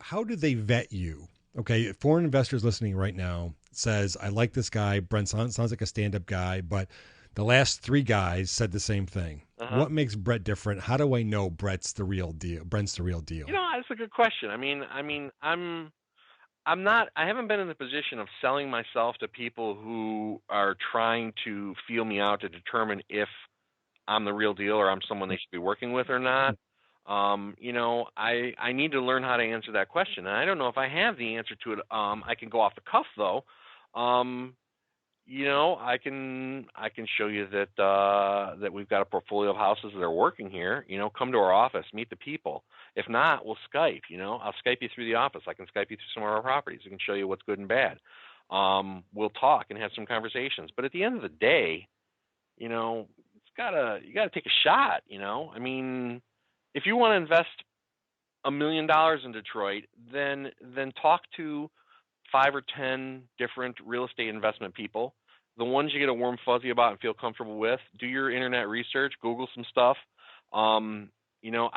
how do they vet you? Okay, foreign investors listening right now says, I like this guy. Brent sounds like a stand-up guy, but the last three guys said the same thing. Uh-huh. What makes Brett different? How do I know Brett's the real deal? Brent's the real deal. That's a good question. I'm not. I haven't been in the position of selling myself to people who are trying to feel me out to determine if I'm the real deal or I'm someone they should be working with or not. I need to learn how to answer that question, and I don't know if I have the answer to it. I can go off the cuff though. Um, I can show you that we've got a portfolio of houses that are working here. Come to our office, meet the people. If not, we'll Skype. I'll Skype you through the office. I can Skype you through some of our properties. I can show you what's good and bad. We'll talk and have some conversations. But at the end of the day, you gotta take a shot. If you want to invest $1 million in Detroit, then talk to 5 or 10 different real estate investment people. The ones you get a warm fuzzy about and feel comfortable with. Do your internet research, Google some stuff. I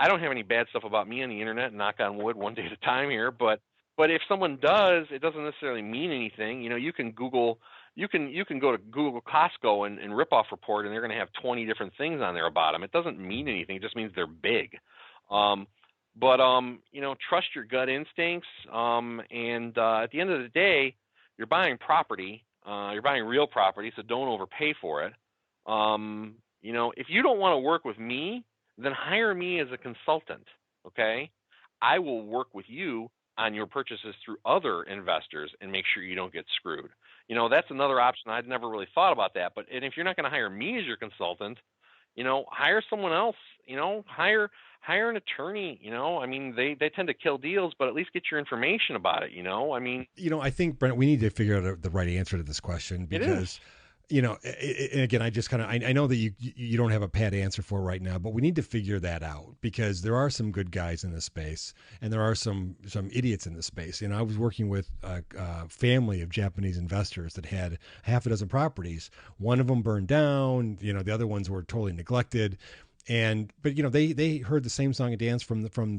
don't have any bad stuff about me on the internet. Knock on wood, one day at a time here. But if someone does, it doesn't necessarily mean anything. You can Google. You can go to Google Costco and rip off report, and they're going to have 20 different things on there about them. It doesn't mean anything. It just means they're big. But trust your gut instincts. And at the end of the day, you're buying property. You're buying real property, so don't overpay for it. If you don't want to work with me, then hire me as a consultant. Okay, I will work with you on your purchases through other investors and make sure you don't get screwed. That's another option. I'd never really thought about that. And if you're not going to hire me as your consultant, hire someone else. Hire an attorney. They tend to kill deals, but at least get your information about it. I think, Brent, we need to figure out the right answer to this question It is. because, and again, I just I know that you don't have a pat answer for right now, but we need to figure that out because there are some good guys in this space and there are some idiots in this space. I was working with a family of Japanese investors that had half a dozen properties. One of them burned down. The other ones were totally neglected. But they heard the same song and dance from the person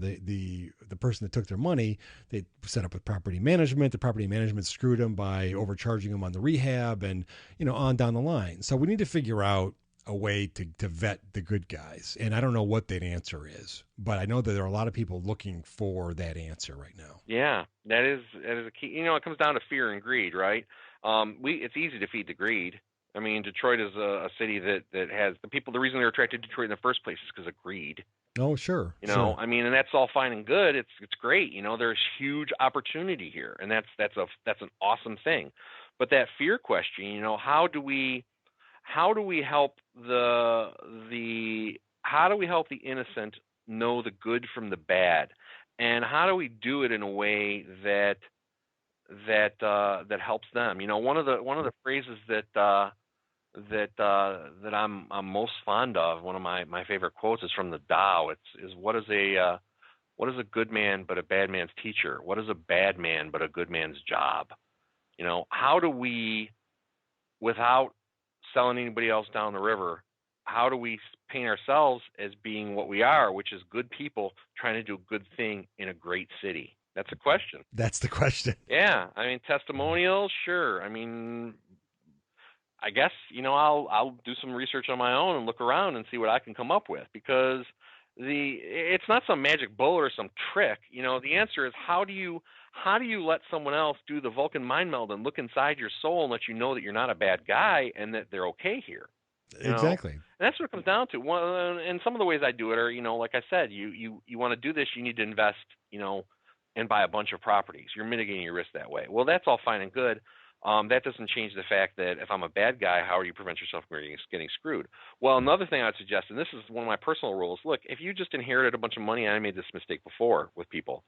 that took their money. They set up with property management. The property management screwed them by overcharging them on the rehab and on down the line. So we need to figure out a way to vet the good guys. And I don't know what that answer is, but I know that there are a lot of people looking for that answer right now. Yeah, that is a key. It comes down to fear and greed, right? It's easy to feed the greed. Detroit is a city that has the people. The reason they're attracted to Detroit in the first place is because of greed. Oh, sure. Sure. And that's all fine and good. It's great. There's huge opportunity here, and that's an awesome thing. But that fear question, how do we help the innocent know the good from the bad, and how do we do it in a way that helps them? One of the phrases that I'm most fond of. One of my favorite quotes is from the Tao. Is what is a good man but a bad man's teacher? What is a bad man but a good man's job? How do we, without selling anybody else down the river, how do we paint ourselves as being what we are, which is good people trying to do a good thing in a great city? That's a question. That's the question. Yeah, testimonials, sure. I guess I'll do some research on my own and look around and see what I can come up with, because it's not some magic bullet or some trick. The answer is how do you let someone else do the Vulcan mind meld and look inside your soul and let you know that you're not a bad guy and that they're okay here. Exactly. And that's what it comes down to. And some of the ways I do it are, like I said, you want to do this, you need to invest, and buy a bunch of properties. You're mitigating your risk that way. Well, that's all fine and good. That doesn't change the fact that if I'm a bad guy, how do you prevent yourself from getting screwed? Well, another thing I'd suggest, and this is one of my personal rules, look, if you just inherited a bunch of money, and I made this mistake before with people,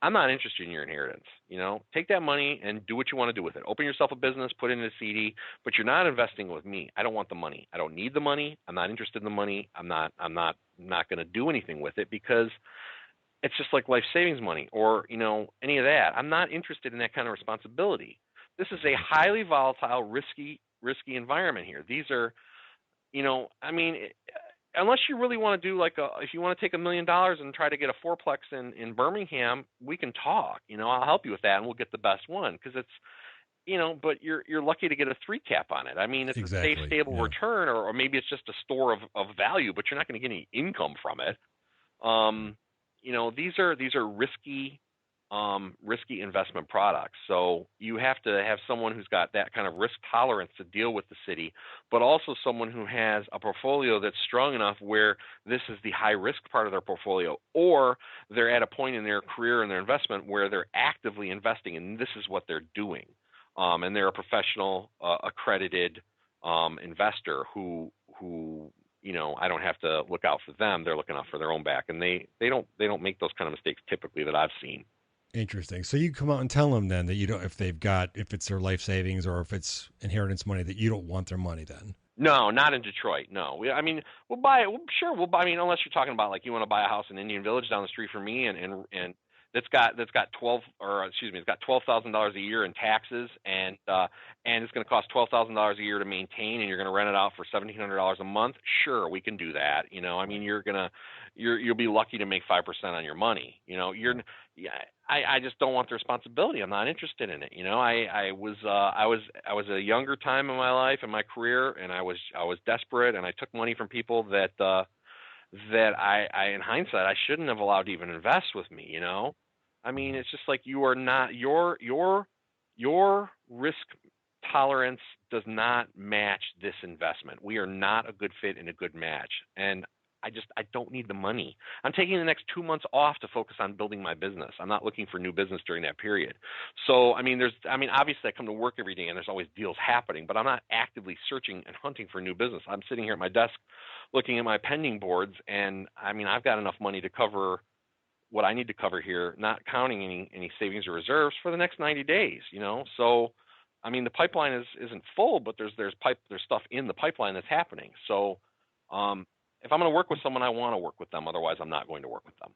I'm not interested in your inheritance. Take that money and do what you want to do with it. Open yourself a business, put it in a CD, but you're not investing with me. I don't want the money. I don't need the money. I'm not interested in the money. I'm not going to do anything with it, because it's just like life savings money or, any of that. I'm not interested in that kind of responsibility. This is a highly volatile, risky environment here. These are, unless you really want to do like if you want to take $1 million and try to get a fourplex in Birmingham, we can talk. I'll help you with that, and we'll get the best one because it's but you're lucky to get a three cap on it. I mean, it's a safe, Exactly. stable Yeah. return, or maybe it's just a store of value, but you're not going to get any income from it. Um, these are risky investment products. So you have to have someone who's got that kind of risk tolerance to deal with the city, but also someone who has a portfolio that's strong enough where this is the high risk part of their portfolio, or they're at a point in their career and their investment where they're actively investing and this is what they're doing. And they're a professional, accredited investor who I don't have to look out for them. They're looking out for their own back, and they don't make those kind of mistakes typically that I've seen. Interesting. So you come out and tell them then that you don't, if it's their life savings or if it's inheritance money, that you don't want their money then. No, not in Detroit. No, I mean, we'll buy it. Sure, we'll buy. I mean, unless you're talking about like you want to buy a house in Indian Village down the street from me, and that's got 12, or excuse me, it's got $12,000 a year in taxes, and it's going to cost $12,000 a year to maintain, and you're going to rent it out for $1,700 a month. Sure, we can do that. I mean, you'll be lucky to make 5% on your money. Yeah. I just don't want the responsibility. I'm not interested in it. I was a younger time in my life and my career, and I was desperate, and I took money from people that I in hindsight I shouldn't have allowed to even invest with me. I mean, it's just like you are not your risk tolerance does not match this investment. We are not a good fit and a good match, and I don't need the money. I'm taking the next 2 months off to focus on building my business. I'm not looking for new business during that period. So, obviously I come to work every day and there's always deals happening, but I'm not actively searching and hunting for new business. I'm sitting here at my desk looking at my pending boards, and I've got enough money to cover what I need to cover here, not counting any savings or reserves for the next 90 days, So, the pipeline isn't full, but there's stuff in the pipeline that's happening. So, if I'm going to work with someone, I want to work with them. Otherwise, I'm not going to work with them.